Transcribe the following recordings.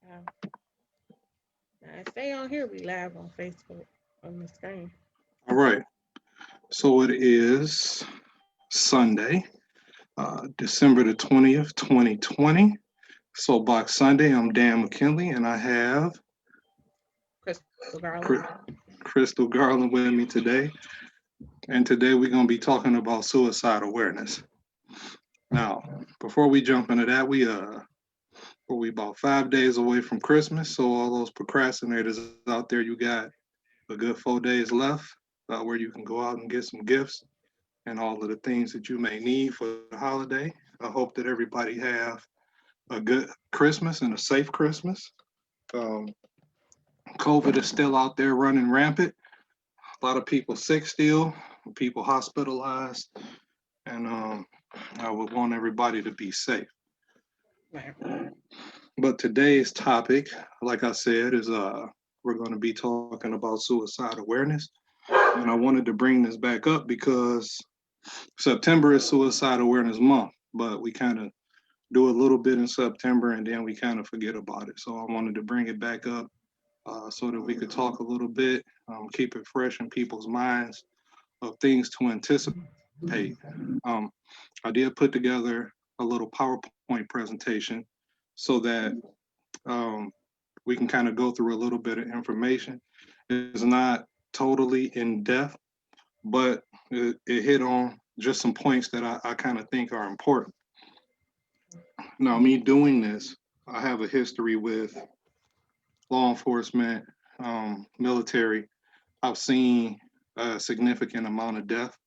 Now, stay on here. We live on Facebook on the screen. All right. So it is Sunday, December the 20th, 2020. Soapbox Sunday. I'm Dan McKinley, and I have Crystal Garland. Crystal Garland with me today. And today we're going to be talking about suicide awareness. Now, before we jump into that, we about 5 days away from Christmas. So all those procrastinators out there, you got a good 4 days left where you can go out and get some gifts and all of the things that you may need for the holiday. I hope that everybody have a good Christmas and a safe Christmas. Um, COVID is still out there running rampant. A lot of people sick still, people hospitalized, and I would want everybody to be safe. Right. But today's topic, like I said, is we're going to be talking about suicide awareness. And I wanted to bring this back up because September is Suicide Awareness Month, but we kind of do a little bit in September and then we kind of forget about it. So I wanted to bring it back up so that we could talk a little bit, keep it fresh in people's minds of things to anticipate. Um, I did put together a little PowerPoint presentation so that um, we can kind of go through a little bit of information. It's not totally in depth, but it hit on just some points that I kind of think are important. Now, me doing this, I have a history with law enforcement, military. I've seen a significant amount of death,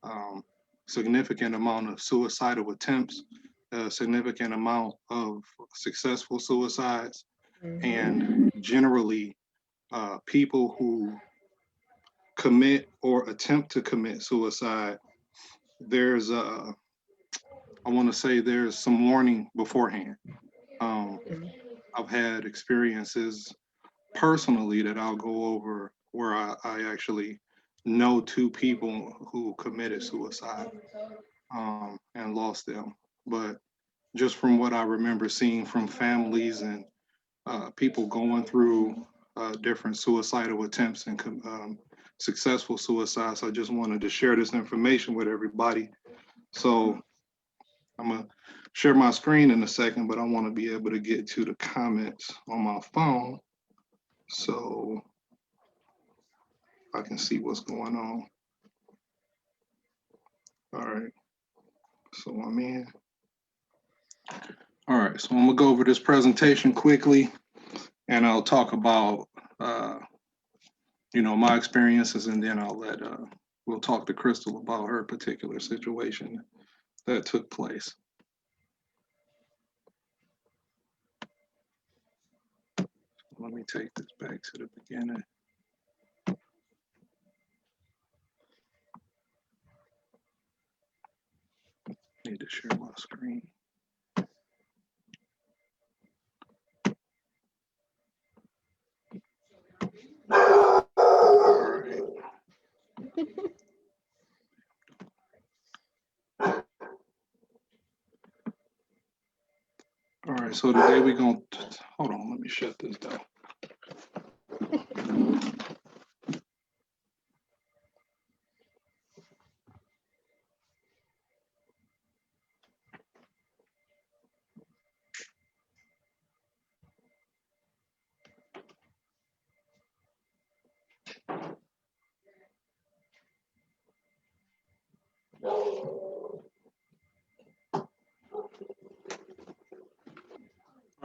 um, significant amount of suicidal attempts, a significant amount of successful suicides, Mm-hmm. and generally people who commit or attempt to commit suicide. There's, I want to say, there's some warning beforehand. Um, I've had experiences personally that I'll go over where I actually know two people who committed suicide and lost them. But just from what I remember seeing from families and people going through different suicidal attempts and successful suicides, I just wanted to share this information with everybody. So I'm going to share my screen in a second, but I want to be able to get to the comments on my phone so I can see what's going on. All right, so I'm in. All right, so I'm gonna go over this presentation quickly, and I'll talk about, my experiences, and then we'll talk to Crystal about her particular situation that took place. Let me take this back to the beginning. Need to share my screen. All right. All right, so today we're gonna, hold on, let me shut this down.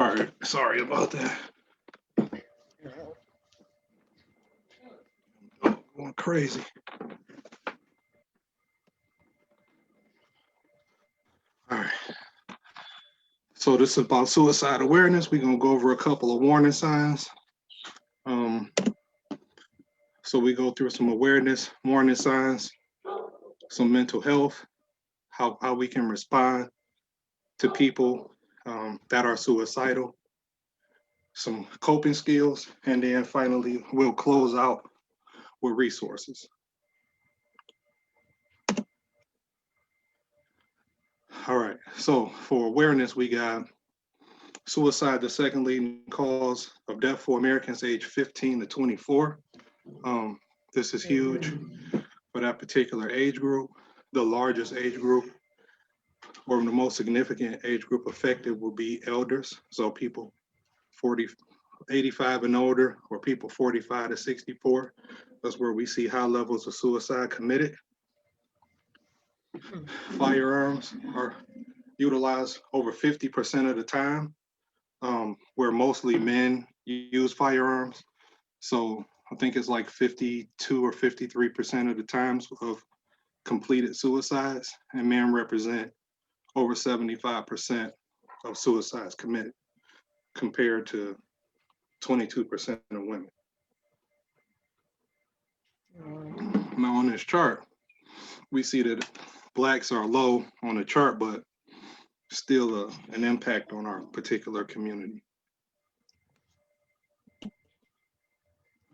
All right, sorry about that. Going crazy. All right. So this is about suicide awareness. We're gonna go over a couple of warning signs. Um, so we go through some awareness, warning signs, some mental health, how we can respond to people that are suicidal, some coping skills, and then finally we'll close out with resources. All right, so for awareness, we got Suicide, the second leading cause of death for Americans aged 15 to 24. This is huge for that particular age group. The largest age group, or the most significant age group affected, will be elders. So people 40, 85 and older, or people 45 to 64. That's where we see high levels of suicide committed. Firearms are utilized over 50% of the time, where mostly men use firearms. So I think it's like 52 or 53% of the times of completed suicides, and men represent over 75% of suicides committed, compared to 22% of women. Now on this chart, we see that blacks are low on the chart, but still an impact on our particular community.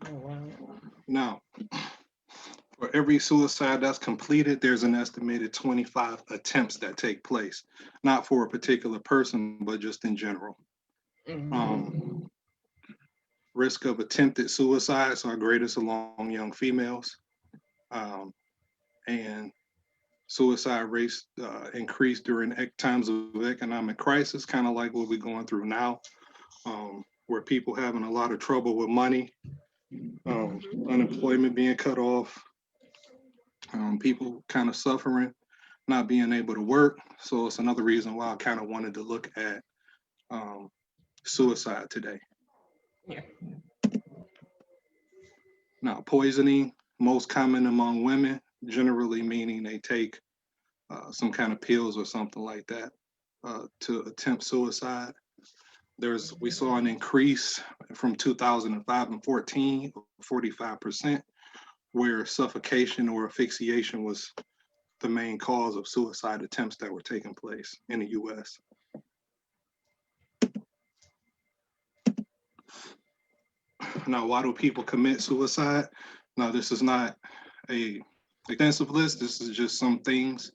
Oh, wow. Now, for every suicide that's completed, there's an estimated 25 attempts that take place, not for a particular person, but just in general. Risk of attempted suicides are greatest among young females, and suicide rates increase during times of economic crisis, kind of like what we're going through now, where people having a lot of trouble with money, unemployment being cut off, people kind of suffering, not being able to work. So it's another reason why I kind of wanted to look at suicide today. Yeah. Now, poisoning, most common among women, generally meaning they take some kind of pills or something like that to attempt suicide. We saw an increase from 2005 and 14, 45%, where suffocation or asphyxiation was the main cause of suicide attempts that were taking place in the US. Now, why do people commit suicide? Now, this is not a extensive list. This is just some things.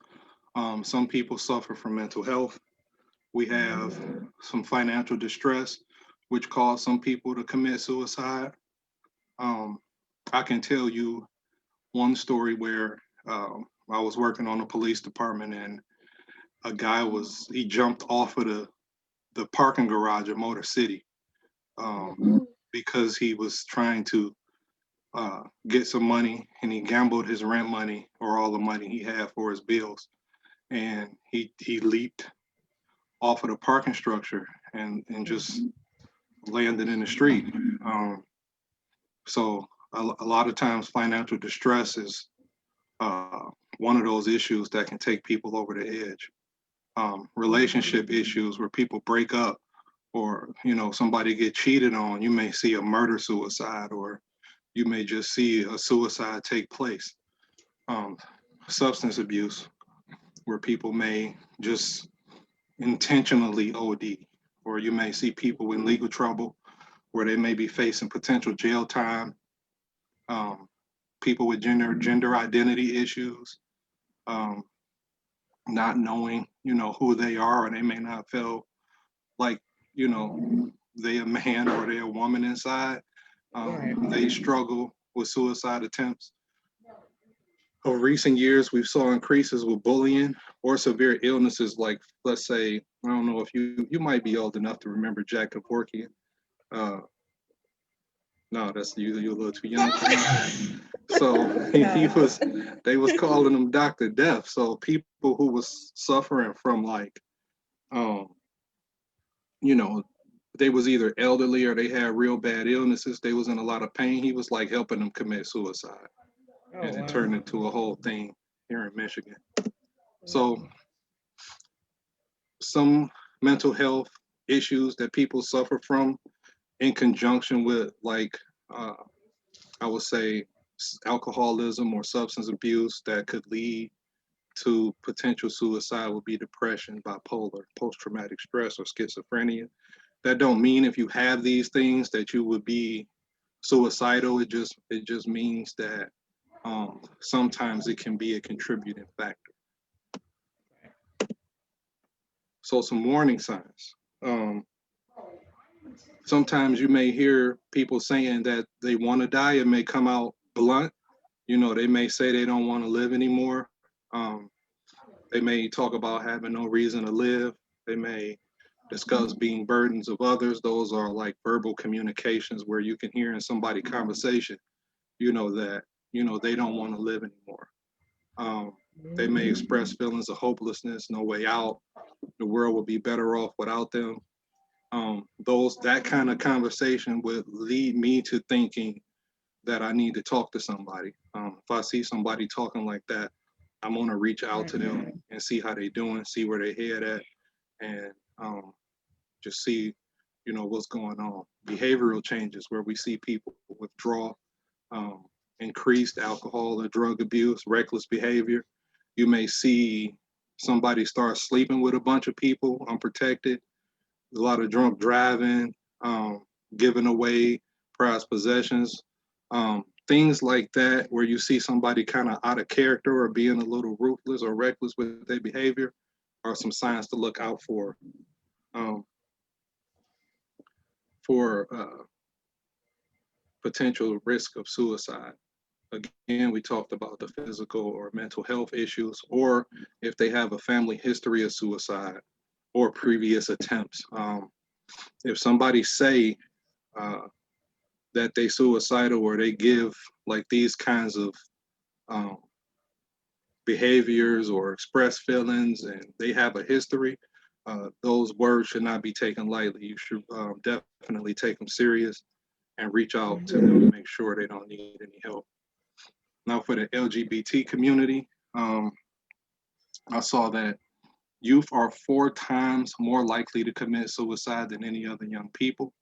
Some people suffer from mental health. We have some financial distress, which cause some people to commit suicide. I can tell you one story where I was working on the police department, and a guy he jumped off of the parking garage at Motor City because he was trying to get some money, and he gambled his rent money or all the money he had for his bills, and he leaped off of the parking structure and just landed in the street. So a lot of times financial distress is one of those issues that can take people over the edge. Relationship issues where people break up, or somebody get cheated on, you may see a murder suicide, or you may just see a suicide take place. Substance abuse, where people may just intentionally OD, or you may see people in legal trouble where they may be facing potential jail time. People with gender identity issues, not knowing who they are, or they may not feel like they a man or they a woman inside. They struggle with suicide attempts. Over recent years, we've saw increases with bullying or severe illnesses, like, let's say, I don't know if you might be old enough to remember Jack Kevorkian. No, that's you're a little too young for that. So they was calling him Dr. Death. So people who was suffering from they was either elderly or they had real bad illnesses, they was in a lot of pain, he was like helping them commit suicide. And it turned into a whole thing here in Michigan. So some mental health issues that people suffer from, in conjunction with I would say alcoholism or substance abuse, that could lead to potential suicide, would be depression, bipolar, post-traumatic stress, or schizophrenia. That don't mean if you have these things that you would be suicidal. It just means that sometimes it can be a contributing factor. So some warning signs. sometimes you may hear people saying that they want to die. It may come out blunt. You know, they may say they don't want to live anymore. They may talk about having no reason to live. They may discuss being burdens of others. Those are like verbal communications where you can hear in somebody's conversation, that, they don't want to live anymore. Um, they may express feelings of hopelessness, no way out. The world would be better off without them. That kind of conversation would lead me to thinking that I need to talk to somebody. If I see somebody talking like that, I'm gonna reach out to them and see how they doing, see where they head at, and just see, what's going on. Behavioral changes where we see people withdraw, um, increased alcohol or drug abuse, reckless behavior. You may see somebody start sleeping with a bunch of people unprotected, a lot of drunk driving, giving away prized possessions, things like that, where you see somebody kind of out of character or being a little ruthless or reckless with their behavior, are some signs to look out um, for potential risk of suicide. Again, we talked about the physical or mental health issues, or if they have a family history of suicide or previous attempts. If somebody say uh, that they suicidal or they give like these kinds of um, behaviors or express feelings and they have a history, those words should not be taken lightly. You should definitely take them serious and reach out to them to make sure they don't need any help. Now, for the LGBT community, I saw that youth are 4 times more likely to commit suicide than any other young people.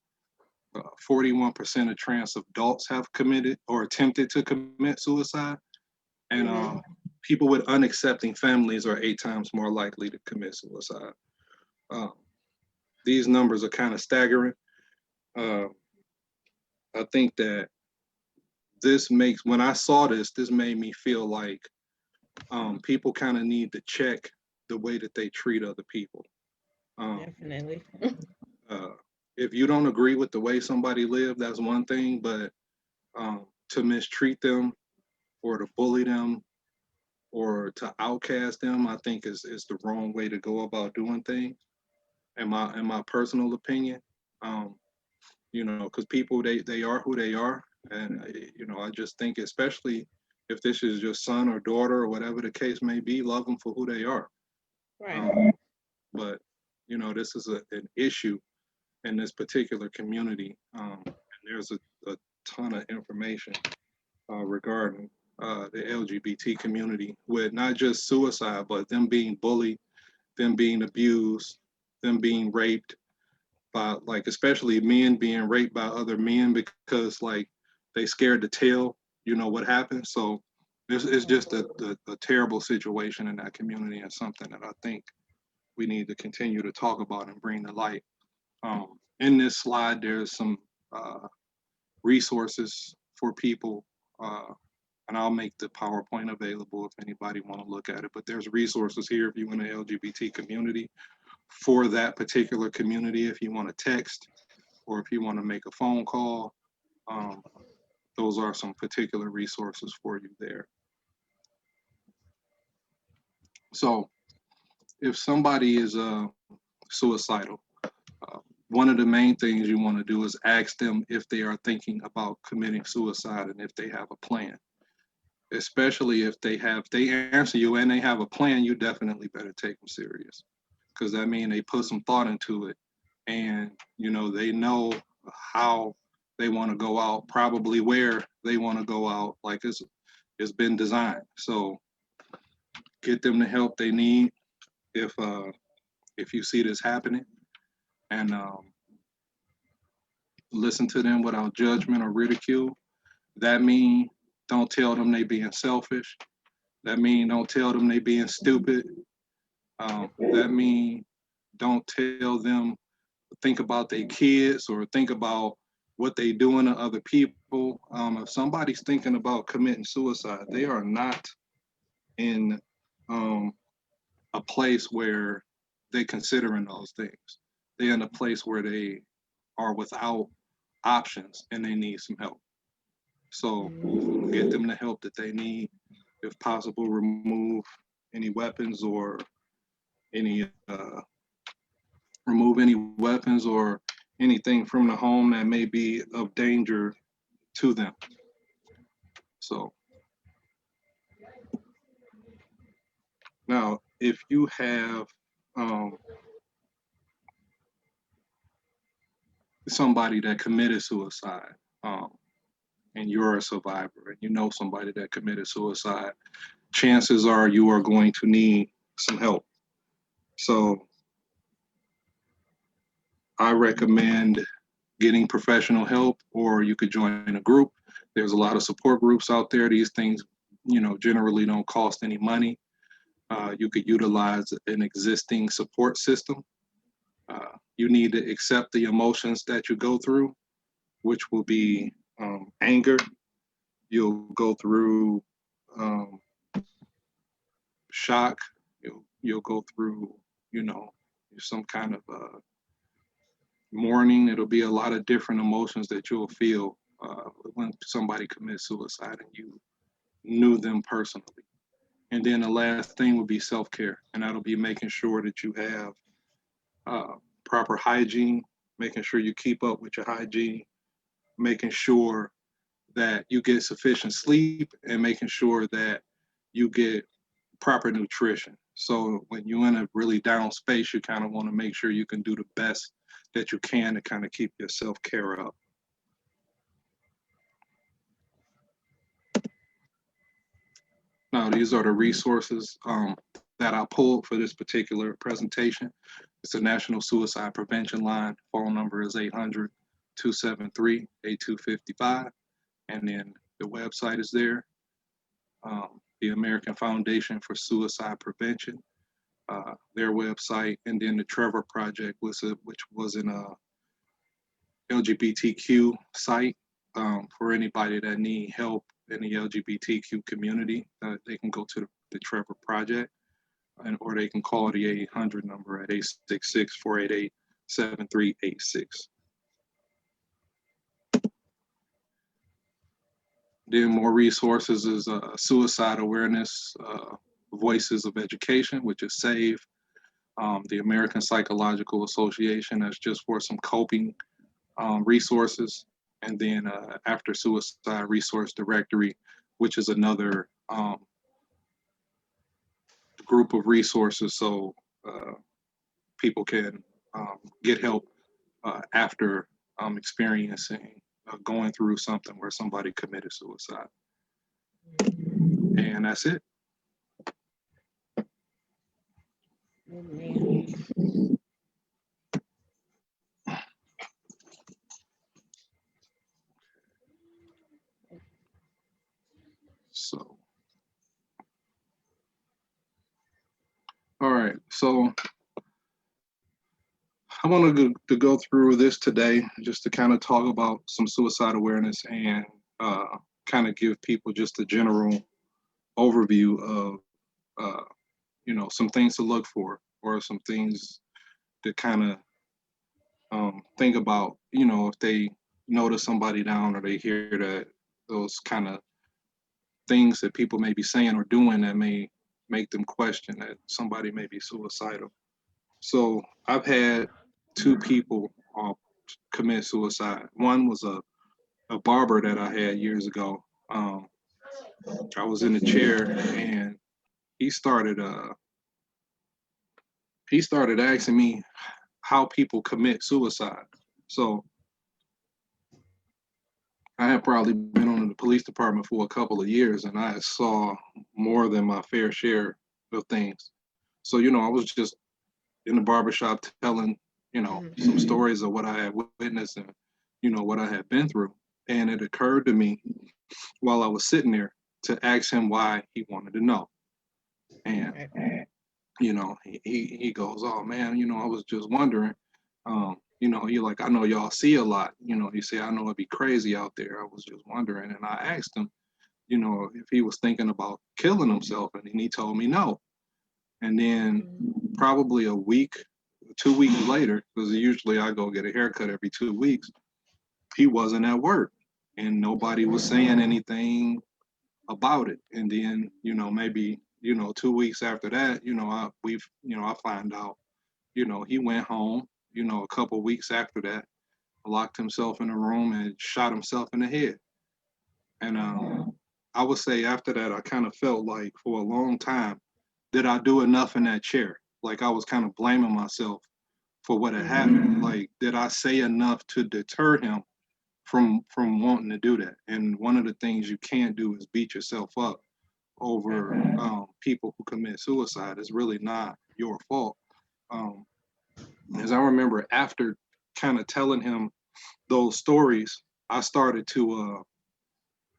41% of trans adults have committed or attempted to commit suicide. And people with unaccepting families are 8 times more likely to commit suicide. Uh, these numbers are kind of staggering. Uh, I think that when I saw this made me feel like people kind of need to check the way that they treat other people. Definitely. Uh, if you don't agree with the way somebody lives, that's one thing, but to mistreat them or to bully them or to outcast them, I think is the wrong way to go about doing things. In my personal opinion, because people they are who they are, and I just think, especially if this is your son or daughter or whatever the case may be, love them for who they are. Right. Um, but this is an issue in this particular community, and there's a ton of information regarding the LGBT community, with not just suicide, but them being bullied, them being abused, them being raped by, like, especially men being raped by other men because like they scared to tell, what happened. So it's just a terrible situation in that community, and something that I think we need to continue to talk about and bring to light. In this slide, there's some uh, resources for people, uh, and I'll make the PowerPoint available if anybody want to look at it. But there's resources here if you're in the LGBT community, for that particular community, if you want to text or if you want to make a phone call. Um, those are some particular resources for you there. So if somebody is suicidal, uh, one of the main things you want to do is ask them if they are thinking about committing suicide and if they have a plan. Especially if they answer you and they have a plan, you definitely better take them serious, because that means they put some thought into it, and they know how they want to go out, probably where they want to go out, like it's been designed. So get them the help they need if you see this happening, and listen to them without judgment or ridicule. That mean don't tell them they being selfish. That mean don't tell them they being stupid. That mean don't tell them think about their kids or think about what they doing to other people. If somebody's thinking about committing suicide, they are not in um, a place where they considering those things. They're in a place where they are without options and they need some help. So Mm. get them the help that they need. If possible, remove any weapons or any remove any weapons or anything from the home that may be of danger to them. So now, if you have um, somebody that committed suicide, um, and you're a survivor, and you know somebody that committed suicide, chances are you are going to need some help. So I recommend getting professional help, or you could join a group. There's a lot of support groups out there. These things, generally don't cost any money. You could utilize an existing support system. You need to accept the emotions that you go through, which will be anger. You'll go through um, shock. You'll go through, you know, some kind of mourning. It'll be a lot of different emotions that you'll feel when somebody commits suicide and you knew them personally. And then the last thing would be self care, and that'll be making sure that you have uh, proper hygiene, making sure you keep up with your hygiene, making sure that you get sufficient sleep, and making sure that you get proper nutrition. So when you're in a really down space, you kind of want to make sure you can do the best that you can to kind of keep your self care up. Now, these are the resources that I pulled for this particular presentation. It's the National Suicide Prevention Line. Phone number is 800 273 8255. And then the website is there. The American Foundation for Suicide Prevention, their website, and then the Trevor Project, which was an LGBTQ site for anybody that need help in the LGBTQ community. They can go to the Trevor Project, or they can call the 800 number at 866-488-7386. Then more resources is suicide awareness, voices of education, which is SAVE, the American Psychological Association, that's just for some coping resources, and then After Suicide Resource Directory, which is another group of resources so people can get help after experiencing going through something where somebody committed suicide. And that's it. Oh, man. So, all right. So I wanted to go through this today just to kind of talk about some suicide awareness and kind of give people just a general overview of, some things to look for or some things to kind of think about, if they notice somebody down or they hear that those kind of things that people may be saying or doing that may make them question that somebody may be suicidal. So I've had two people commit suicide. One was a barber that I had years ago. I was in a chair and he started uh, he started asking me how people commit suicide. So I had probably been on the police department for a couple of years and I saw more than my fair share of things. So, I was just in the barbershop telling, some stories of what I had witnessed and, what I had been through. And it occurred to me while I was sitting there to ask him why he wanted to know. And, he goes, oh man, I was just wondering, you're like, I know y'all see a lot, you say, I know it'd be crazy out there. I was just wondering. And I asked him, if he was thinking about killing himself. And he told me no. And then probably a week, 2 weeks later, because usually I go get a haircut every 2 weeks, he wasn't at work, and nobody was saying anything about it. And then, maybe, 2 weeks after that, I find out, he went home, a couple weeks after that, locked himself in a room and shot himself in the head. And I would say after that, I kind of felt like for a long time, did I do enough in that chair? Like I was kind of blaming myself for what had happened. Like, did I say enough to deter him from wanting to do that? And one of the things you can't do is beat yourself up over people who commit suicide. It's really not your fault. Um, as I remember, after kind of telling him those stories, I started to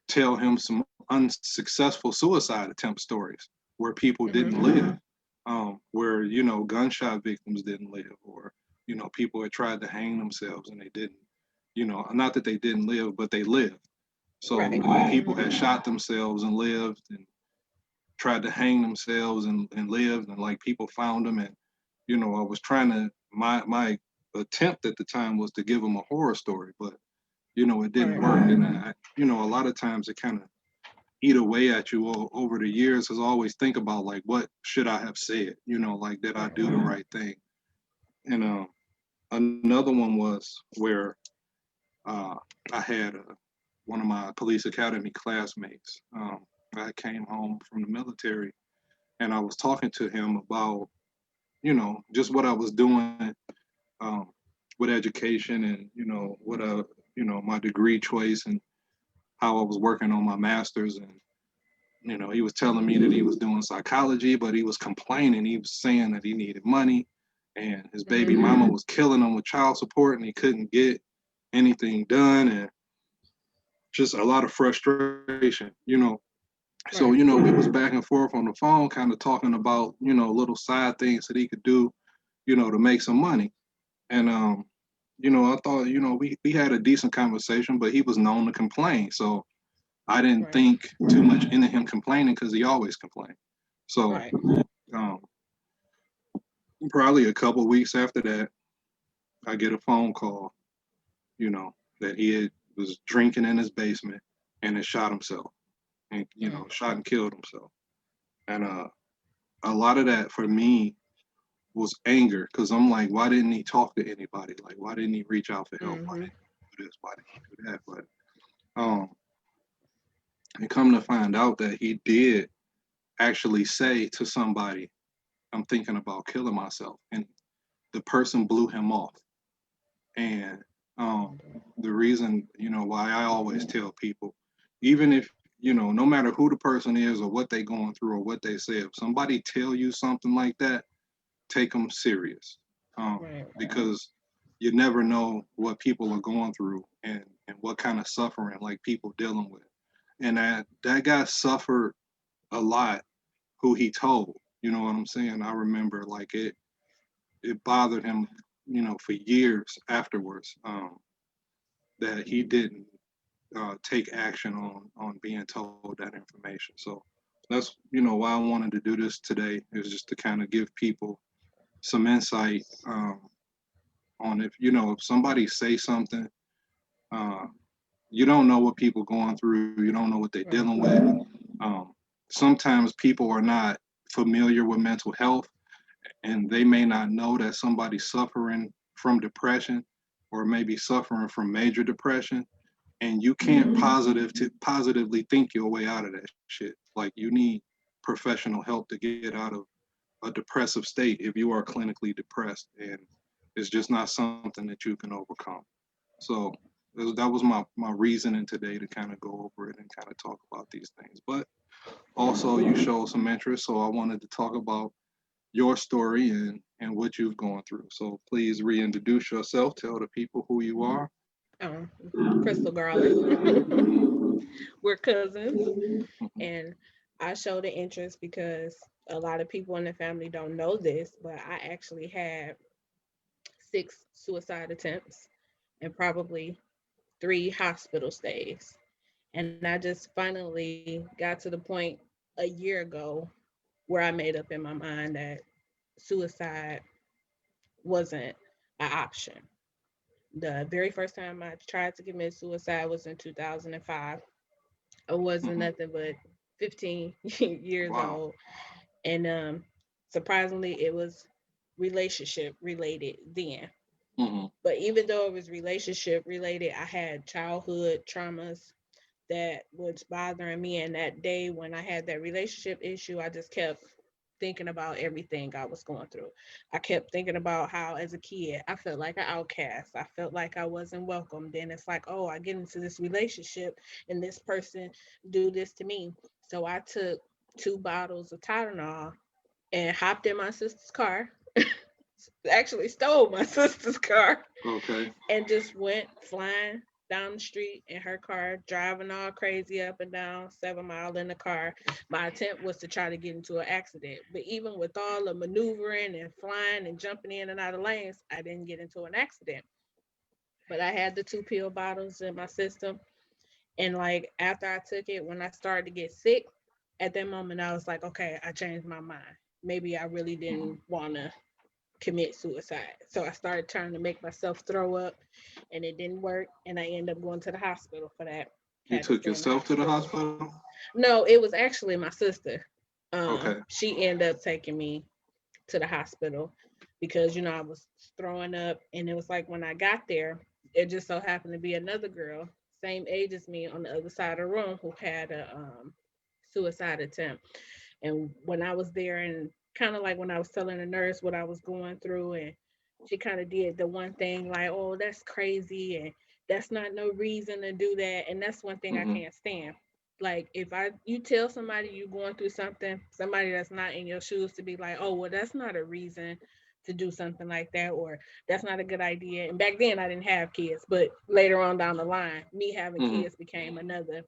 tell him some unsuccessful suicide attempt stories where people didn't live, where, gunshot victims didn't live, or, people had tried to hang themselves and they didn't, not that they didn't live, but they lived. So people had shot themselves and lived, and tried to hang themselves and lived, and like people found them. And, I was trying to, my attempt at the time was to give them a horror story, but, it didn't work. And a lot of times it kind of eat away at you over the years, is always think about like, what should I have said? Like, did I do the right thing? And another one was where I had one of my police academy classmates. I came home from the military, and I was talking to him about, just what I was doing with education, and, what my degree choice, and how I was working on my master's. And he was telling me that he was doing psychology, but he was complaining. He was saying that he needed money, and his baby mama was killing him with child support, and he couldn't get anything done, and just a lot of frustration. So, we was back and forth on the phone, kind of talking about, little side things that he could do, to make some money. And, I thought, we had a decent conversation, but he was known to complain. So I didn't think too much into him complaining, because he always complained. So probably a couple weeks after that, I get a phone call, that was drinking in his basement and had shot himself, and, shot and killed himself. And a lot of that for me was anger, because I'm like, why didn't he talk to anybody? Like, why didn't he reach out for help? Why didn't he do this? Why didn't he do that? But and come to find out that he did actually say to somebody, I'm thinking about killing myself. And the person blew him off. And the reason, why I always tell people, even if, no matter who the person is or what they going through or what they say, if somebody tell you something like that, take them serious. Because you never know what people are going through, and what kind of suffering like people dealing with. And that guy suffered a lot, who he told, you know what I'm saying? I remember like it bothered him, for years afterwards, that he didn't take action on being told that information. So that's, why I wanted to do this today, is just to kind of give people some insight on, if somebody say something, uh, you don't know what people going through, you don't know what they're dealing with. Sometimes people are not familiar with mental health, and they may not know that somebody's suffering from depression, or maybe suffering from major depression, and you can't positively think your way out of that shit. Like, you need professional help to get out of a depressive state if you are clinically depressed, and it's just not something that you can overcome. So that was my reasoning today, to kind of go over it and kind of talk about these things. But also, you showed some interest, so I wanted to talk about your story and what you've gone through. So please reintroduce yourself, tell the people who you are. Oh, Crystal Garland. We're cousins, and I showed the interest because a lot of people in the family don't know this, but I actually had 6 suicide attempts and probably 3 hospital stays. And I just finally got to the point a year ago where I made up in my mind that suicide wasn't an option. The very first time I tried to commit suicide was in 2005. I wasn't Hmm. nothing but 15 years Wow. old. And surprisingly, it was relationship related then. Hmm. But even though it was relationship related, I had childhood traumas that was bothering me. And that day when I had that relationship issue, I just kept thinking about everything I was going through. I kept thinking about how, as a kid, I felt like an outcast. I felt like I wasn't welcome. Then it's like, oh, I get into this relationship and this person do this to me. So I took 2 bottles of Tylenol and hopped in my sister's car. Actually, stole my sister's car Okay. and just went flying down the street in her car, driving all crazy up and down 7 Mile in the car. My attempt was to try to get into an accident. But even with all the maneuvering and flying and jumping in and out of lanes, I didn't get into an accident. But I had the 2 pill bottles in my system. And like after I took it, when I started to get sick, at that moment I was like, okay, I changed my mind. Maybe I really Hmm. didn't want to commit suicide. So I started trying to make myself throw up and it didn't work. And I ended up going to the hospital for that. You Had to took stay in the yourself to the hospital. hospital? No, it was actually my sister. Okay. She ended up taking me to the hospital because, I was throwing up. And it was like when I got there, it just so happened to be another girl, same age as me on the other side of the room who had a suicide attempt. And when I was there, and kind of like when I was telling the nurse what I was going through, and she kind of did the one thing like, oh, that's crazy. And that's not no reason to do that. And that's one thing I Hmm. can't stand. Like if you tell somebody you going through something, somebody that's not in your shoes to be like, oh, well, that's not a reason to do something like that, or that's not a good idea. And back then I didn't have kids, but later on down the line, me having Hmm. kids became another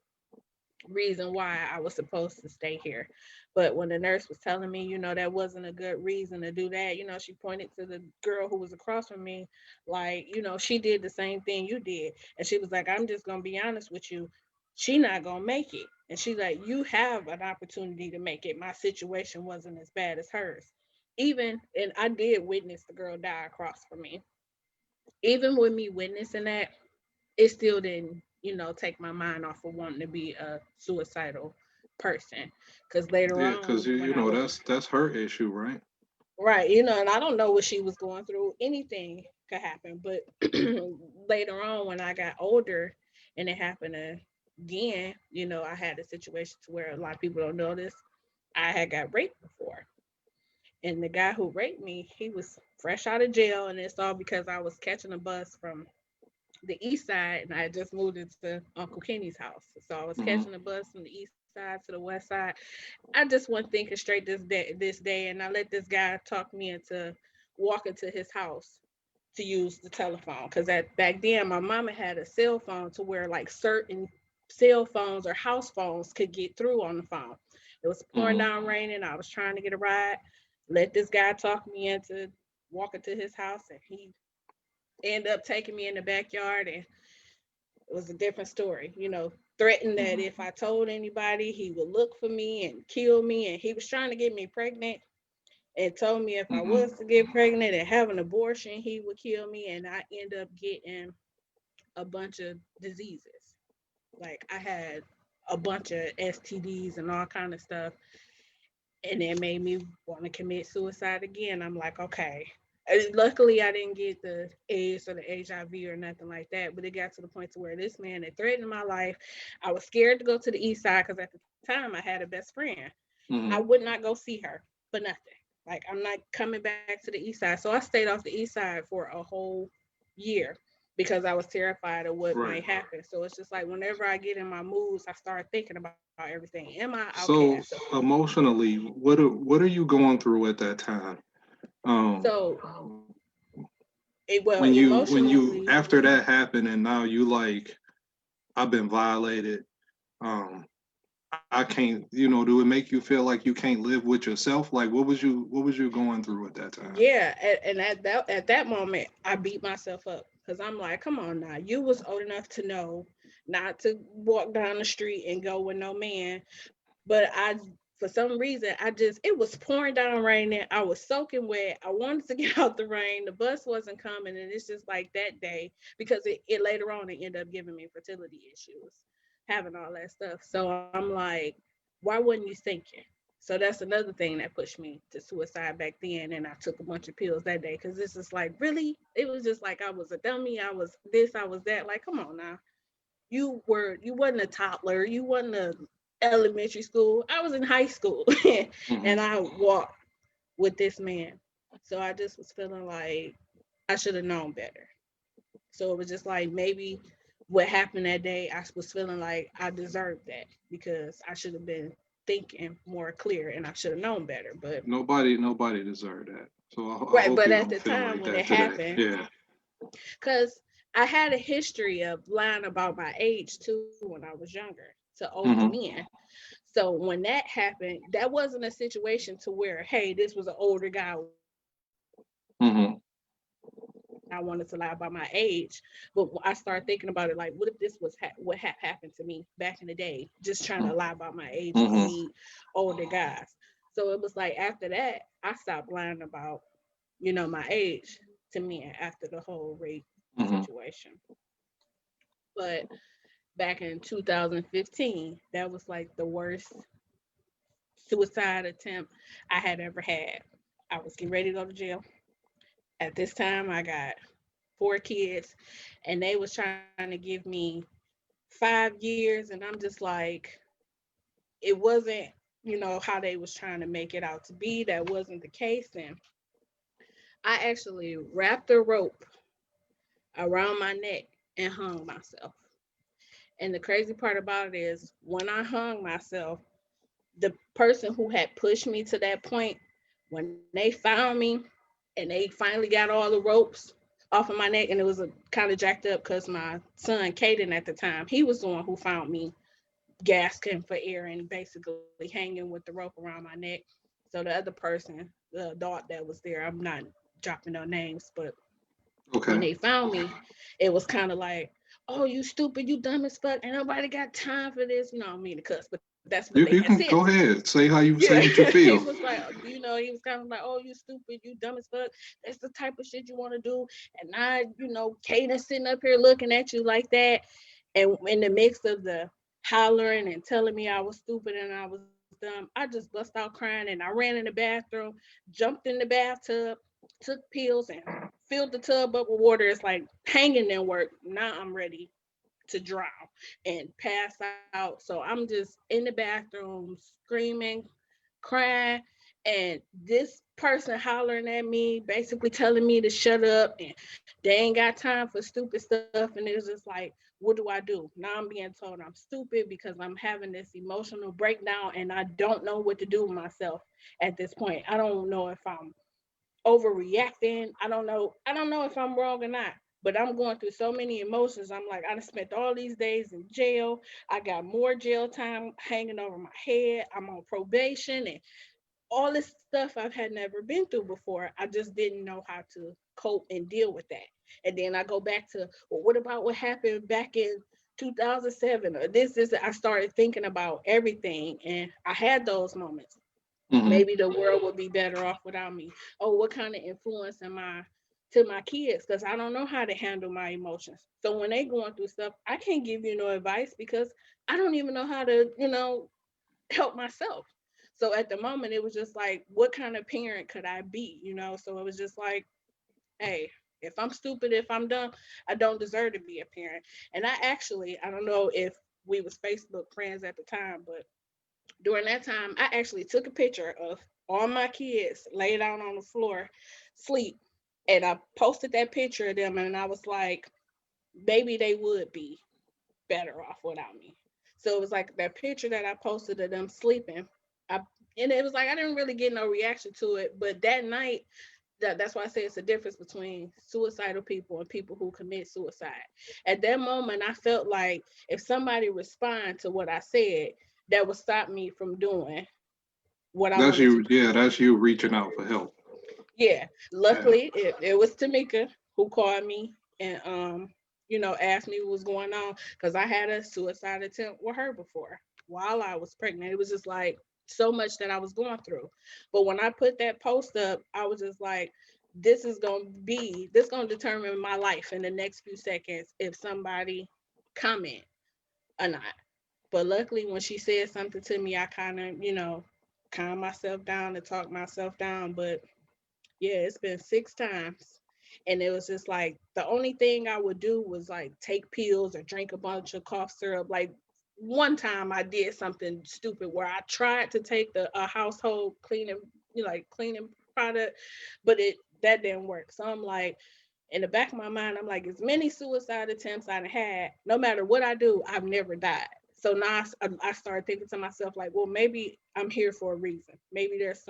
reason why I was supposed to stay here. But when the nurse was telling me, that wasn't a good reason to do that, she pointed to the girl who was across from me, like, she did the same thing you did. And she was like, I'm just going to be honest with you. She not going to make it. And she's like, you have an opportunity to make it. My situation wasn't as bad as hers. And I did witness the girl die across from me. Even with me witnessing that, it still didn't, take my mind off of wanting to be a suicidal person. Because later Yeah, because on, when I was that's her issue, right? right, and I don't know what she was going through. Anything could happen. But later on, when I got older and it happened again, I had a situation to where a lot of people don't know this. I had got raped before. And the guy who raped me, he was fresh out of jail. And it's all because I was catching a bus from the east side, and I had just moved into Uncle Kenny's house. So I was Hmm. catching the bus from the east side to the west side. I just wasn't thinking straight this day, and I let this guy talk me into walking to his house to use the telephone. Because at back then, my mama had a cell phone to where like certain cell phones or house phones could get through on the phone. It was pouring Hmm. down raining. I was trying to get a ride. Let this guy talk me into walking to his house, and he ended up taking me in the backyard, and it was a different story. Threatened that Hmm. if I told anybody, he would look for me and kill me. And he was trying to get me pregnant and told me if I Hmm. was to get pregnant and have an abortion, he would kill me. And I end up getting a bunch of diseases. Like I had a bunch of STDs and all kind of stuff. And it made me want to commit suicide again. I'm like, okay. Luckily, I didn't get the AIDS or the HIV or nothing like that, but it got to the point to where this man had threatened my life. I was scared to go to the east side because at the time I had a best friend. I Hmm. would not go see her for nothing. Like I'm not coming back to the east side. So I stayed off the east side for a whole year because I was terrified of what might Right. happen. So it's just like whenever I get in my moods, I start thinking about everything. Am I outcast? So emotionally, what are you going through at that time? Um, So, well, when you emotionally, after that happened and now you like I've been violated. Um, I can't. Do it make you feel like you can't live with yourself? Like what was you going through at that time? yeah, and at that moment, I beat myself up because I'm like, come on now, you was old enough to know not to walk down the street and go with no man, but I for some reason, it was pouring down rain and I was soaking wet. I wanted to get out the rain. The bus wasn't coming. And it's just like that day, because it later on, it ended up giving me fertility issues, having all that stuff. So I'm like, why wasn't you thinking? So that's another thing that pushed me to suicide back then. And I took a bunch of pills that day, because this is like, really? It was just like I was a dummy. I was this, I was that. Like, come on now. You wasn't a toddler. You wasn't a elementary school. I was in high school and I walked with this man. So I just was feeling like I should have known better. So it was just like, maybe what happened that day, I was feeling like I deserved that, because I should have been thinking more clear and I should have known better. But Nobody deserved that. So I right, hope but you at don't the feel time like when that it today. happened, Yeah. because I had a history of lying about my age too when I was younger to older Mm-hmm. men. So when that happened, that wasn't a situation to where, hey, this was an older guy. Mm-hmm. I wanted to lie about my age, but I started thinking about it like, what if this was what happened to me back in the day, just trying to lie about my age to Mm-hmm. meet older guys. So it was like, after that, I stopped lying about, my age to men after the whole rape Mm-hmm. situation. But back in 2015, that was like the worst suicide attempt I had ever had. I was getting ready to go to jail. At this time, I got 4 kids, and they was trying to give me 5 years, and I'm just like, it wasn't, how they was trying to make it out to be. That wasn't the case, and I actually wrapped a rope around my neck and hung myself. And the crazy part about it is, when I hung myself, the person who had pushed me to that point, when they found me and they finally got all the ropes off of my neck, and it was a kind of jacked up because my son Caden at the time, he was the one who found me gasping for air and basically hanging with the rope around my neck. So the other person, the adult that was there, I'm not dropping no names, but when Okay. they found me, it was kind of like, oh, you stupid, you dumb as fuck, and nobody got time for this. I don't mean to cuss, but that's what they had You said can to me. go ahead. Say how you Yeah, say what you he feel. was like, he was kind of like, oh, you stupid, you dumb as fuck. That's the type of shit you want to do. And I, Kaden sitting up here looking at you like that. And in the mix of the hollering and telling me I was stupid and I was dumb, I just bust out crying and I ran in the bathroom, jumped in the bathtub, took pills and filled the tub up with water. It's like hanging didn't work. Now I'm ready to drown and pass out. So I'm just in the bathroom screaming, crying, and this person hollering at me, basically telling me to shut up, and they ain't got time for stupid stuff. And it's just like, what do I do? Now I'm being told I'm stupid because I'm having this emotional breakdown and I don't know what to do with myself at this point. I don't know if I'm overreacting. I don't know if I'm wrong or not. But I'm going through so many emotions. I'm like, I done spent all these days in jail. I got more jail time hanging over my head. I'm on probation and all this stuff I've had never been through before. I just didn't know how to cope and deal with that. And then I go back to, well, what about what happened back in 2007 or this. I started thinking about everything, and I had those moments. Mm-hmm. Maybe the world would be better off without me. Oh, what kind of influence am I to my kids? Because I don't know how to handle my emotions. So when they going through stuff, I can't give you no advice because I don't even know how to, help myself. So at the moment, it was just like, what kind of parent could I be? So it was just like, hey, if I'm stupid, if I'm dumb, I don't deserve to be a parent. And I don't know if we was Facebook friends at the time, but during that time, I actually took a picture of all my kids laid out on the floor, sleep, and I posted that picture of them, and I was like, maybe they would be better off without me. So it was like that picture that I posted of them sleeping. I and it was like I didn't really get no reaction to it, but that night, that's why I say it's a difference between suicidal people and people who commit suicide. At that moment, I felt like if somebody respond to what I said, that would stop me from doing what I That's wanted to you. do. Yeah, that's you reaching out for help. Yeah, Yeah. luckily it was Tamika who called me and asked me what was going on because I had a suicide attempt with her before while I was pregnant. It was just like so much that I was going through. But when I put that post up, I was just like, this gonna determine my life in the next few seconds if somebody comment or not. But luckily when she said something to me, I kind of, calm myself down and talk myself down. But yeah, it's been 6 times. And it was just like the only thing I would do was like take pills or drink a bunch of cough syrup. Like one time I did something stupid where I tried to take a household cleaning, like cleaning product, but it that didn't work. So I'm like, in the back of my mind, I'm like, as many suicide attempts I've had, no matter what I do, I've never died. So now I started thinking to myself, like, well, maybe I'm here for a reason. Maybe there's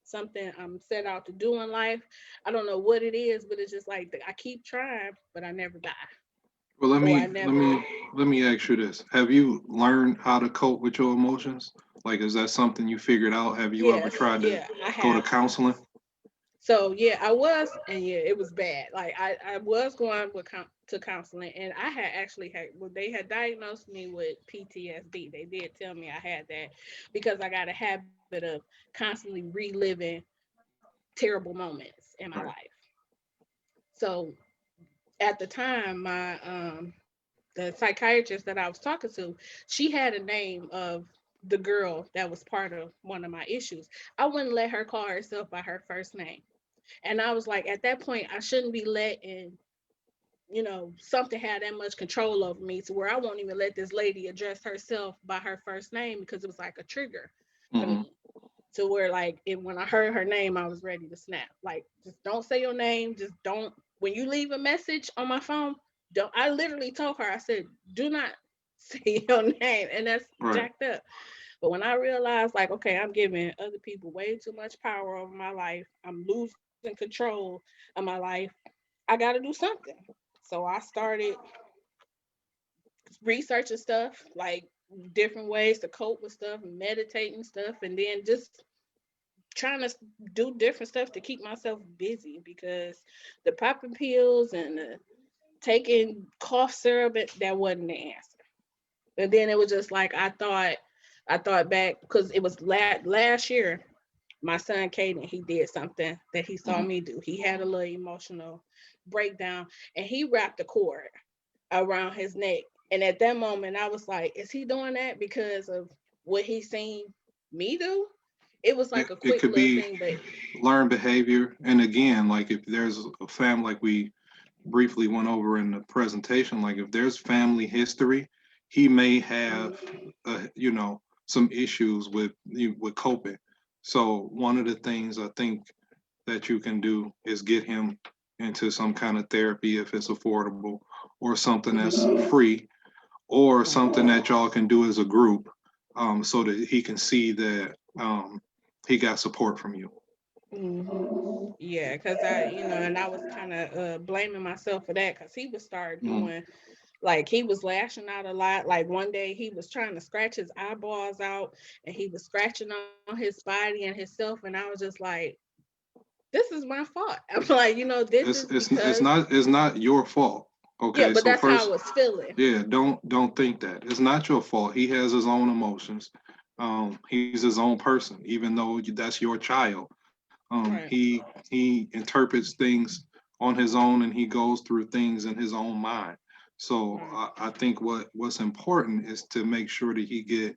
something I'm set out to do in life. I don't know what it is, but it's just like I keep trying, but I never die. Well, let Or I me let never, me let me ask you this: have you learned how to cope with your emotions? Like, is that something you figured out? Have you ever yes, tried to yeah, I go to have. counseling? So yeah, I was, and yeah, it was bad. Like I was going to counseling, and I had actually had, well, they had diagnosed me with PTSD. They did tell me I had that because I got a habit of constantly reliving terrible moments in my Right. life. So at the time, the psychiatrist that I was talking to, she had a name of the girl that was part of one of my issues. I wouldn't let her call herself by her first name. And I was like, at that point, I shouldn't be letting, something have that much control over me to where I won't even let this lady address herself by her first name because it was like a trigger for Hmm. me. To where like when I heard her name, I was ready to snap. Like, just don't say your name. Just don't. When you leave a message on my phone, don't. I literally told her, I said, do not say your name, and that's Right. jacked up. But when I realized, like, okay, I'm giving other people way too much power over my life, I'm losing control of my life, I got to do something. So I started researching stuff, like different ways to cope with stuff, meditating stuff, and then just trying to do different stuff to keep myself busy because the popping pills and the taking cough syrup, that wasn't the answer. And then it was just like I thought back because it was last year. My son Caden, he did something that he saw Hmm. me do. He had a little emotional breakdown, and he wrapped a cord around his neck. And at that moment, I was like, "Is he doing that because of what he seen me do?" It was It, like a it quick could little be thing, but learned behavior, and again, like if there's a family, like we briefly went over in the presentation, like if there's family history, he may have, mm, some issues with coping. So one of the things I think that you can do is get him into some kind of therapy if it's affordable, or something that's mhm, free, or right. something that y'all can do as a group, so that he can see that he got support from you. Hmm. Yeah, because and I was kind of blaming myself for that because he would start Mhm. doing, like, he was lashing out a lot. Like one day he was trying to scratch his eyeballs out, and he was scratching on his body and himself, and I was just like, this is my fault. I'm like, this is It's because, not your fault. yeah, Okay, but so that's how I first, was feeling. yeah, don't think that it's not your fault. He has his own emotions. He's his own person, even though that's your child. Right. He interprets things on his own, and he goes through things in his own mind. So Right. I think what's important is to make sure that he get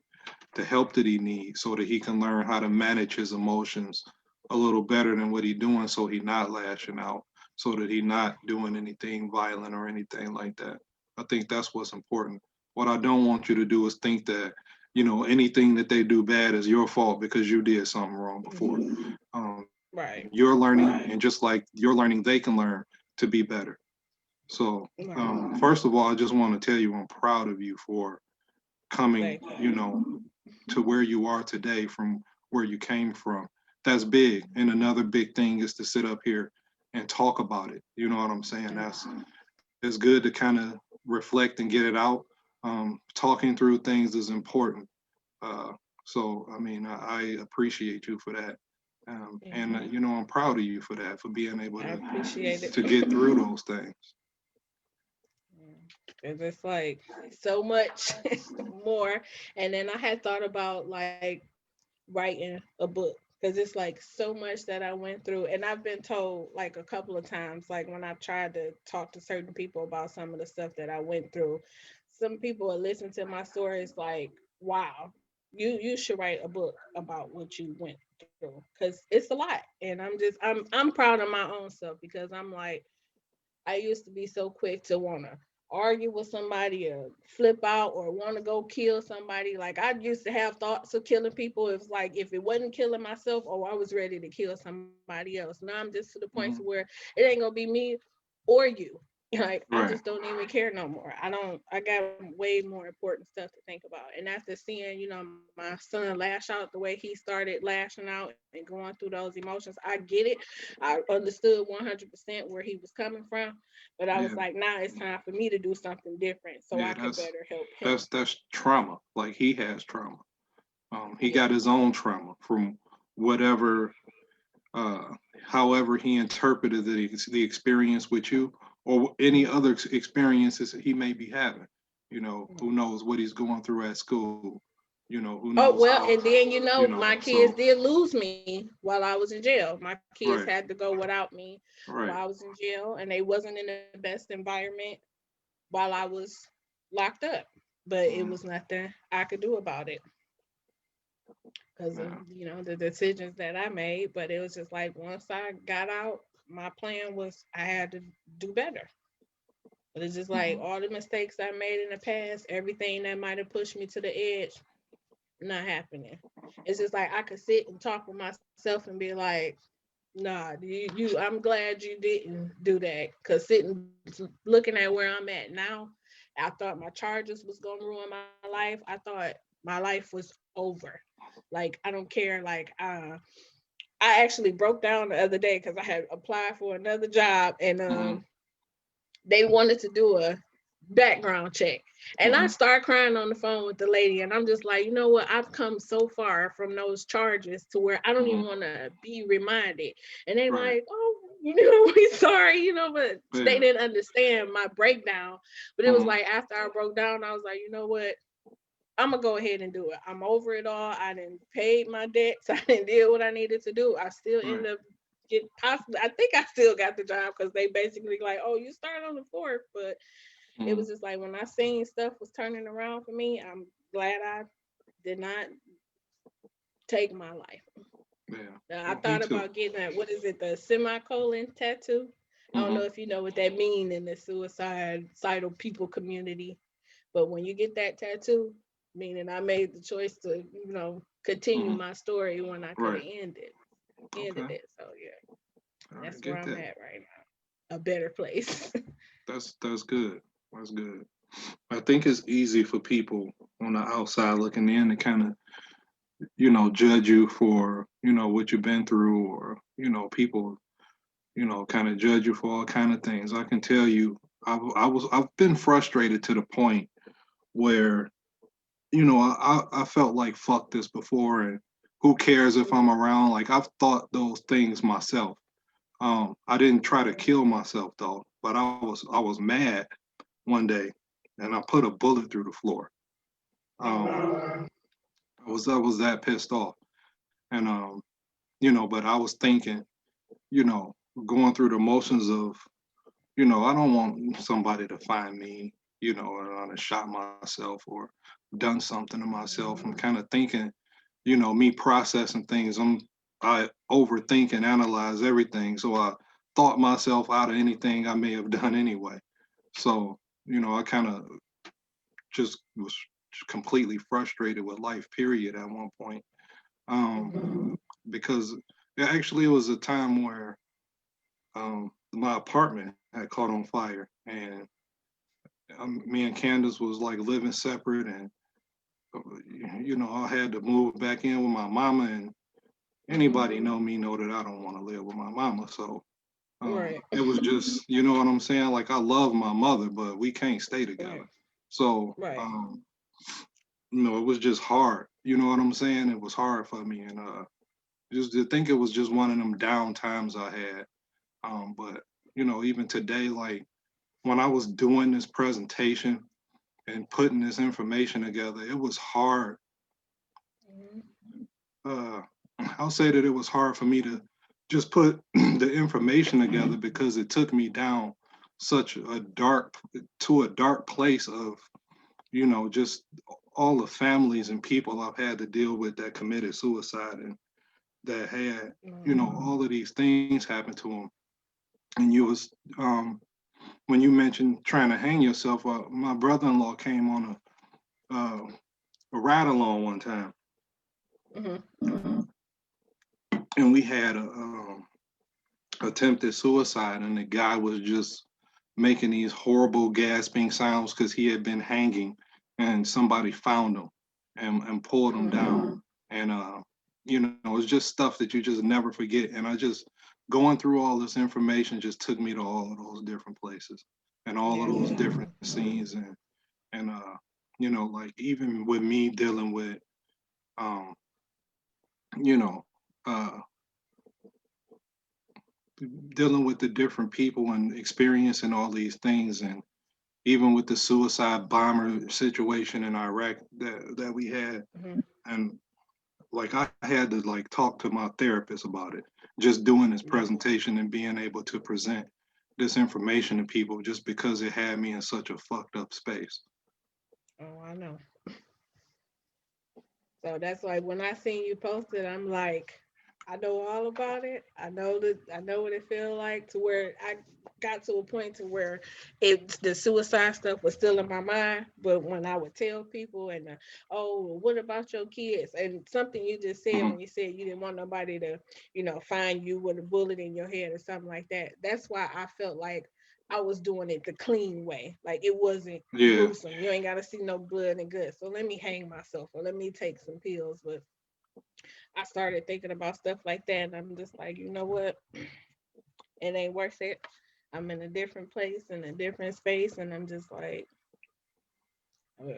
the help that he needs, so that he can learn how to manage his emotions a little better than what he's doing, so he not lashing out, so that he not doing anything violent or anything like that. I think that's what's important. What I don't want you to do is think that, anything that they do bad is your fault because you did something wrong before. Hmm. You're Right. learning, and just like you're learning, they can learn to be better. So, Right. first of all, I just want to tell you I'm proud of you for coming, Thank you. to where you are today from where you came from. That's big. And another big thing is to sit up here and talk about it. You know what I'm saying? Yeah. It's good to kind of reflect and get it out. Talking through things is important. Uh, so, I mean, I appreciate you for that. And, Yeah. I'm proud of you for that, for being able I to appreciate it. to get through those things. Cause it's like so much more. And then I had thought about like writing a book, because it's like so much that I went through, and I've been told like a couple of times, like when I've tried to talk to certain people about some of the stuff that I went through, some people will listen to my stories like, wow, you should write a book about what you went through, because it's a lot. And I'm proud of my own self, because I'm like, I used to be so quick to want to argue with somebody or flip out or want to go kill somebody. Like I used to have thoughts of killing people. If like if it wasn't killing myself, or I was ready to kill somebody else. Now I'm just to the point to where Mhm. it ain't gonna be me or you. Like I just Right. don't even care no more. I got way more important stuff to think about. And after seeing, my son lash out the way he started lashing out and going through those emotions, I get it. I understood 100% where he was coming from, but I was Yeah. like, now it's time for me to do something different so I Yeah. can better help him. That's trauma. Like he has trauma. He Yeah. got his own trauma from whatever, uh, however he interpreted the experience with you, or any Mhm. other experiences that he may be having. Who Mhm. knows what he's going through at school. Who Oh knows well, how. and then my kids So did lose me while I was in jail. My kids had right, to go without me while I right. was in jail, and they wasn't in the best environment while I was locked up. But it Mm, was nothing I could do about it because of yeah. the decisions that I made. But it was just like once I got out, my plan was I had to do better. But it's just like Mhm. all the mistakes I made in the past, everything that might have pushed me to the edge, not happening. It's just like I could sit and talk with myself and be like, nah, I'm glad you didn't do that. Cause sitting looking at where I'm at now, I thought my charges was gonna ruin my life. I thought my life was over. Like I don't care. Like I actually broke down the other day because I had applied for another job, and Mhm. they wanted to do a background check. And I Mhm. start crying on the phone with the lady, and I'm just like, you know what? I've come so far from those charges to where I don't even Mhm. want to be reminded. And they Right. like, oh, we sorry, but they Yeah. didn't understand my breakdown. But it was Mhm. like after I broke down, I was like, you know what? I'm gonna go ahead and do it. I'm over it all. I didn't pay my debts. I didn't do what I needed to do. I still Right. end up get possibly. I think I still got the job because they basically like, oh, you started on the fourth, but it was Mhm. just like when I seen stuff was turning around for me, I'm glad I did not take my life. Yeah. I Well, me thought too. about getting that. What is it? The semicolon tattoo. I don't know Mhm. if you know what that mean in the suicidal people community, but when you get that tattoo, meaning I made the choice to, continue Mhm. my story when I could Right. have ended Okay. it. So yeah, All right. that's where Get I'm that. at right now. A better place. That's good. That's good. I think it's easy for people on the outside looking in to kind of, judge you for, what you've been through, or, people, kind of judge you for all kind of things. I can tell you, I've been frustrated to the point where, I felt like fuck this before, and who cares if I'm around? Like I've thought those things myself. I didn't try to kill myself though, but I was mad one day, and I put a bullet through the floor. Um, Mm. I was that pissed off, and but I was thinking, you know, going through the motions of, I don't want somebody to find me, and I shot myself or done something to myself. I'm kind of thinking, me processing things. I overthink and analyze everything, so I thought myself out of anything I may have done anyway. So, I kind of just was completely frustrated with life, period, at one point. Because actually, it was a time where my apartment had caught on fire, and me and Candace was like living separate, and uh, I had to move back in with my mama, and anybody know me know that I don't want to live with my mama. So Right. it was just, you know what I'm saying? Like I love my mother, but we can't stay together. Right. So Right. it was just hard. You know what I'm saying? It was hard for me, and just to think it was just one of them down times I had. But even today, like when I was doing this presentation and putting this information together, it was hard Mhm. I'll say that it was hard for me to just put the information together because it took me down such a dark place of, just all the families and people I've had to deal with that committed suicide and that had, all of these things happen to them. And you was, when you mentioned trying to hang yourself, my brother-in-law came on a ride along one time, Mm-hmm. and we had a attempted suicide, and the guy was just making these horrible gasping sounds because he had been hanging, and somebody found him and pulled him down. And it's just stuff that you just never forget. And I just going through all this information just took me to all of those different places and all of those different scenes, and like even with me dealing with um, you know, uh dealing with the different people and experiencing all these things, and even with the suicide bomber situation in Iraq that we had. Mm-hmm. And like I had to like talk to my therapist about it, just doing this Yeah. presentation and being able to present this information to people just because it had me in such a fucked up space. Oh, I know. So that's like when I seen you posted, I'm like, I know all about it. I know what it feel like to where I got to a point to where the suicide stuff was still in my mind. But when I would tell people and oh, well, what about your kids? And something you just said Mhm. when you said you didn't want nobody to, find you with a bullet in your head or something like that. That's why I felt like I was doing it the clean way. Like it wasn't Yeah, gruesome. You ain't gotta see no blood and guts. So let me hang myself or let me take some pills. But I started thinking about stuff like that and I'm just like, you know what? It ain't worth it. I'm in a different place in a different space and I'm just like uh,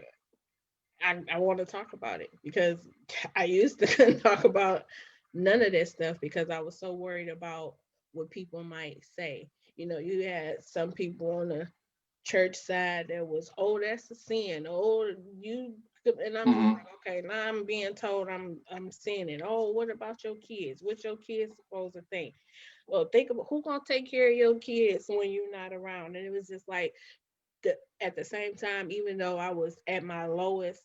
I want to talk about it because I used to couldn't talk about none of this stuff because I was so worried about what people might say. You had some people on the church side that was, oh, that's a sin. Oh, you and I'm just hmm like, okay, now I'm being told I'm sinning. Oh, what about your kids? What your kids supposed to think? Well, think about who gonna take care of your kids when you're not around. And it was just like at the same time, even though I was at my lowest,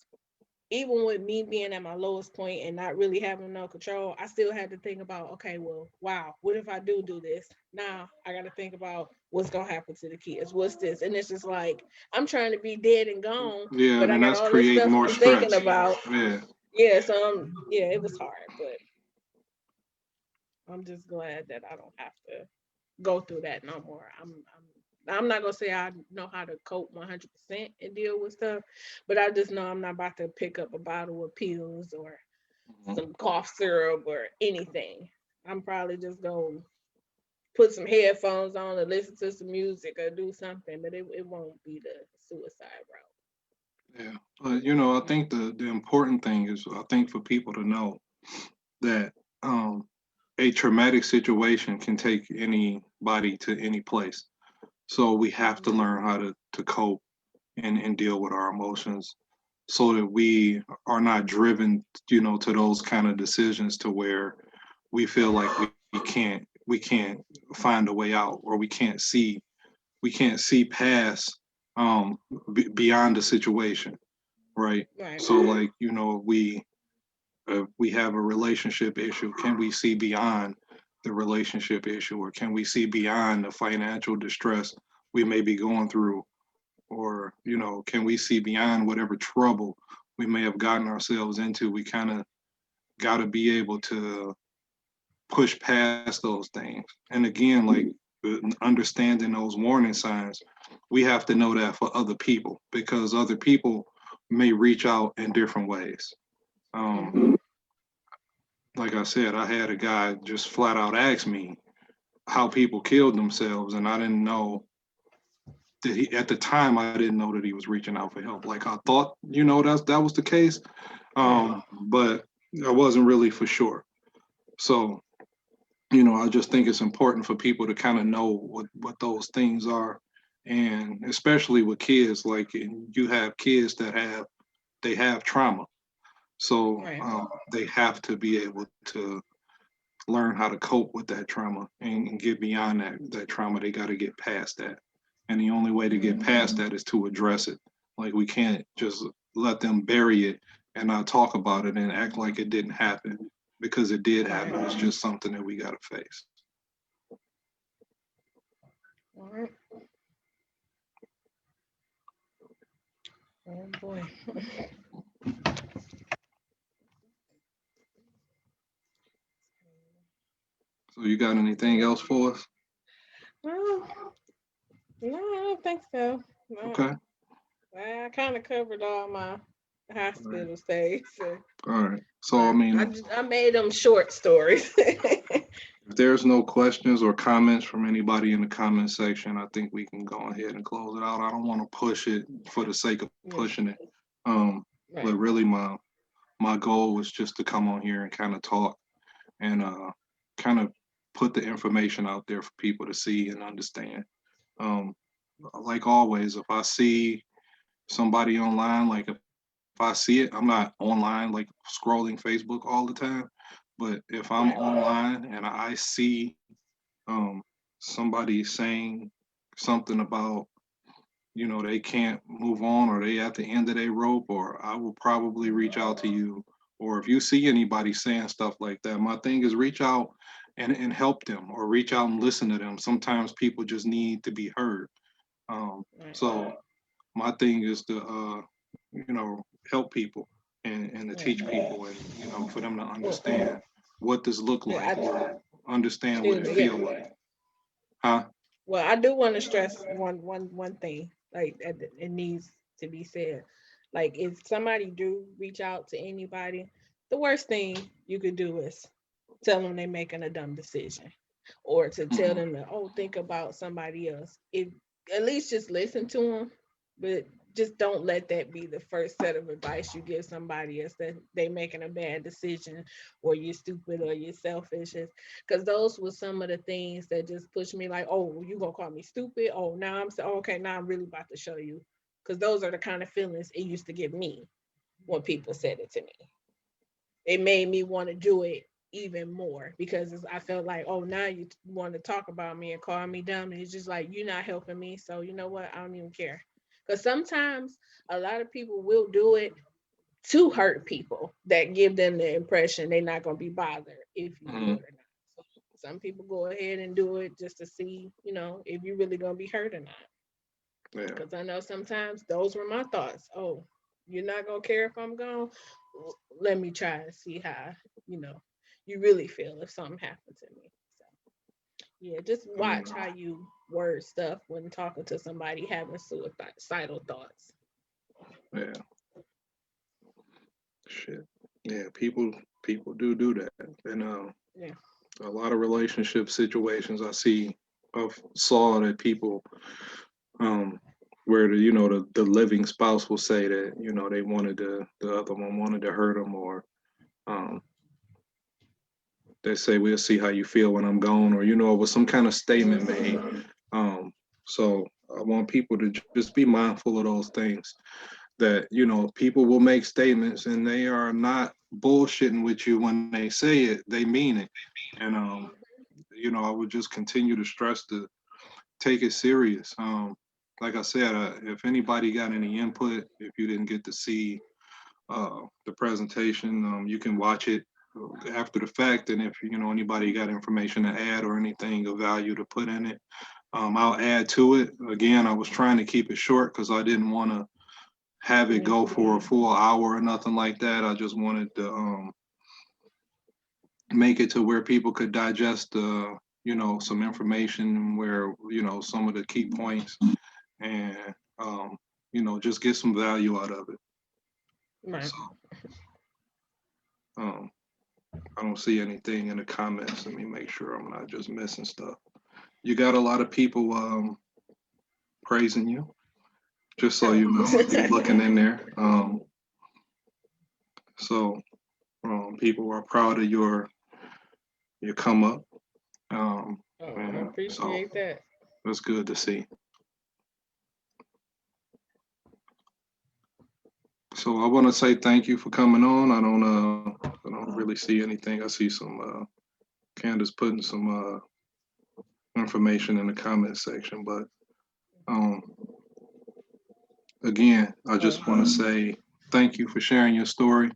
even with me being at my lowest point and not really having no control, I still had to think about, okay, well, wow, what if I do this? Now I got to think about what's gonna happen to the kids. What's this? And it's just like I'm trying to be dead and gone, yeah, but I and got that's all this create stuff more I'm thinking stress. about. Yeah, Yeah, so yeah, it was hard, but I'm just glad that I don't have to go through that no more. I'm not gonna say I know how to cope 100% and deal with stuff, but I just know I'm not about to pick up a bottle of pills or Mhm. some cough syrup or anything. I'm probably just gonna put some headphones on and listen to some music or do something, but it won't be the suicide Yeah. I route. think the important thing is, I think for people to know that a traumatic situation can take anybody to any place. So we have to Mm-hmm. learn how to cope and deal with our emotions so that we are not driven, to those kind of decisions to where we feel like we can't find a way out, or we can't see past beyond the situation, right? Right. So like, we have a relationship issue, can we see beyond the relationship issue, or can we see beyond the financial distress we may be going through, or can we see beyond whatever trouble we may have gotten ourselves into? We kind of got to be able to push past those things. And again, like, understanding those warning signs, we have to know that for other people, because other people may reach out in different ways. Mm-hmm. um, like I said, I had a guy just flat out ask me how people killed themselves, and I didn't know that he, at the time, I didn't know that he was reaching out for help. Like, I thought, that was the case, Right. but I wasn't really for sure. So, I just think it's important for people to kind of know what those things are, and especially with kids. Like, you have kids that have trauma, So Right. they have to be able to learn how to cope with that trauma and get beyond that trauma. They got to get past that. And the only way to get past that is to address it. Like we can't just let them bury it and not talk about it and act like it didn't happen, because it did happen. It's just something that we got to face. All right. Oh boy. So you got anything else for us? Well, no, I don't think so. No, Okay. I kind of covered all my hospital stays. So, All right. So I but mean, I made them short stories. if there's no questions or comments from anybody in the comment section, I think we can go ahead and close it out. I don't want to push it for the sake of Yeah, pushing it. But right. really my goal was just to come on here and kind of talk and kind of put the information out there for people to see and understand. Um, like always, if I see somebody online, like if I see it, I'm not online like scrolling Facebook all the time. But if I'm Right. online and I see um, somebody saying something about, they can't move on or they at the end of their rope, or I will probably reach out to you. Or if you see anybody saying stuff like that, my thing is reach out and help them, or reach out and listen to them. Sometimes people just need to be heard. Right. So my thing is to, help people and to Yeah. teach people, and, for them to Well, understand what this look yeah. like, or understand what Excuse it me. Yeah. feel like. Huh? Well, I do want to stress one thing. Like it needs to be said. Like if somebody do reach out to anybody, the worst thing you could do is tell them they're making a dumb decision, or to tell Mhm. them to think about somebody else. If at least just listen to them, but just don't let that be the first set of advice you give somebody else, that they making a bad decision or you're stupid or you're selfish. Because those were some of the things that just pushed me like, oh, you gonna call me stupid? Oh, now I'm so okay. Now I'm really about to show you. Because those are the kind of feelings it used to give me when people said it to me. It made me want to do it even more because I felt like, oh, now you want to talk about me and call me dumb. And it's just like, you're not helping me. So, you know what? I don't even care. Because sometimes a lot of people will do it to hurt people that give them the impression they're not going to be bothered if you do Mhm. it or not. So some people go ahead and do it just to see, if you're really going to be hurt or not. Yeah. Because I know sometimes those were my thoughts. Oh, you're not gonna care if I'm gone. Let me try and see how you know you really feel if something happened to me. So yeah, just I mean, watch how you word stuff when talking to somebody having suicidal thoughts. yeah, shit. Yeah, people do that, and Yeah. a lot of relationship situations I saw that people, um, where the living spouse will say that they wanted the other one wanted to hurt them, or um, they say we'll see how you feel when I'm gone, or it was some kind of statement made. Mm-hmm. So I want people to just be mindful of those things. That people will make statements and they are not bullshitting with you when they say it. They mean it, and I would just continue to stress to take it serious. Like I said, if anybody got any input, if you didn't get to see the presentation, you can watch it after the fact. And if anybody got information to add or anything of value to put in it, I'll add to it. Again, I was trying to keep it short because I didn't want to have it Yeah. go for a full hour or nothing like that. I just wanted to make it to where people could digest some information, where some of the key points, and just get some value out of it. Right. So um I don't see anything in the comments. Let me make sure I'm not just missing stuff. You got a lot of people praising you, just so Oh. you know, if you're looking in there. So people are proud of your come up. Oh, I And so appreciate that. it's good to see. So I want to say thank you for coming on. I don't really see anything. I see some Candace putting some information in the comment section, but um, again, I just want to say thank you for sharing your story.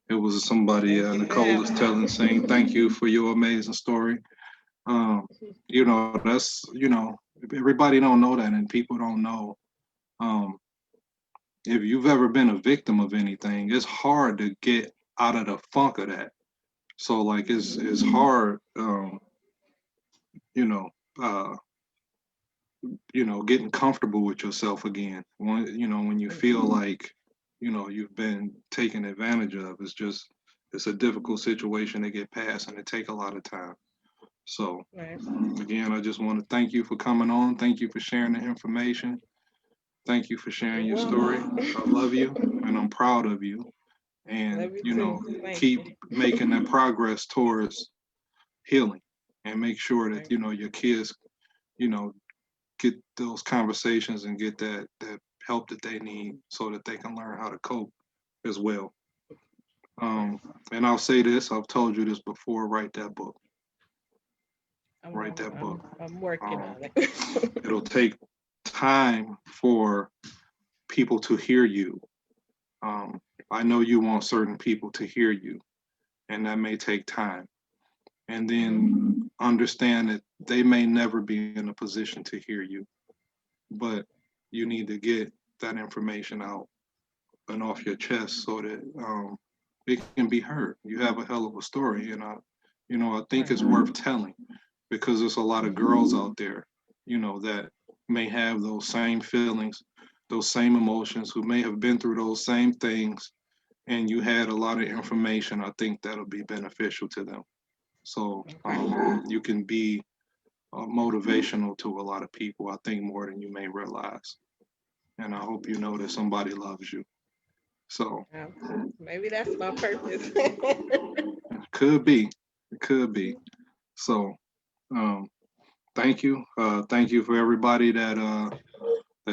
It was somebody, Thank you for Nicole is having me. saying thank you for your amazing story. Um, that's, everybody don't know that, and people don't know. Um, if you've ever been a victim of anything, it's hard to get out of the funk of that. So like it's hard, you know, uh, getting comfortable with yourself again. When you feel like, you've been taken advantage of, it's a difficult situation to get past, and it take a lot of time. So Right. again, I just want to thank you for coming on. Thank you for sharing the information. Thank you for You're sharing your story. welcome. I love you and I'm proud of you. And, Love you too. Thank keep you. making that progress towards healing, and make sure that, Right. your kids, you know, get those conversations and get that help that they need so that they can learn how to cope as well. Right. Um, and I'll say this, I've told you this before, write that book. I'm Write I'm that book. I'm, I'm working Um, on it. it'll take time for people to hear you. Um, I know you want certain people to hear you, and that may take time. And Mhm. then understand that they may never be in a position to hear you, but you need to get that information out and off your chest so that it can be heard. You have a hell of a story, and I think Right. it's worth telling, because there's a lot of Mhm. girls out there, that may have those same feelings, those same emotions, who may have been through those same things, and you had a lot of information. I think that'll be beneficial to them. So Okay. you can be motivational to a lot of people, I think, more than you may realize. And I hope you know that somebody loves you. So Yeah. Maybe that's my purpose. could be, it could be. So um, thank you. Thank you for everybody that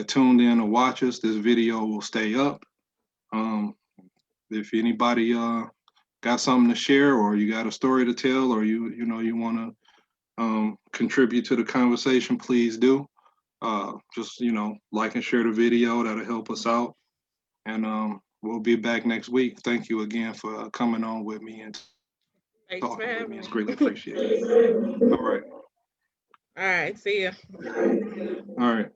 tuned in to watch us. This video will stay up. Um, if anybody got something to share, or you got a story to tell, or you want to contribute to the conversation, please do. Just like and share the video. That'll help us out. And we'll be back next week. Thank you again for coming on with me and talking Thanks with for me. It's having greatly me. appreciated. All right. All right. See ya. All right.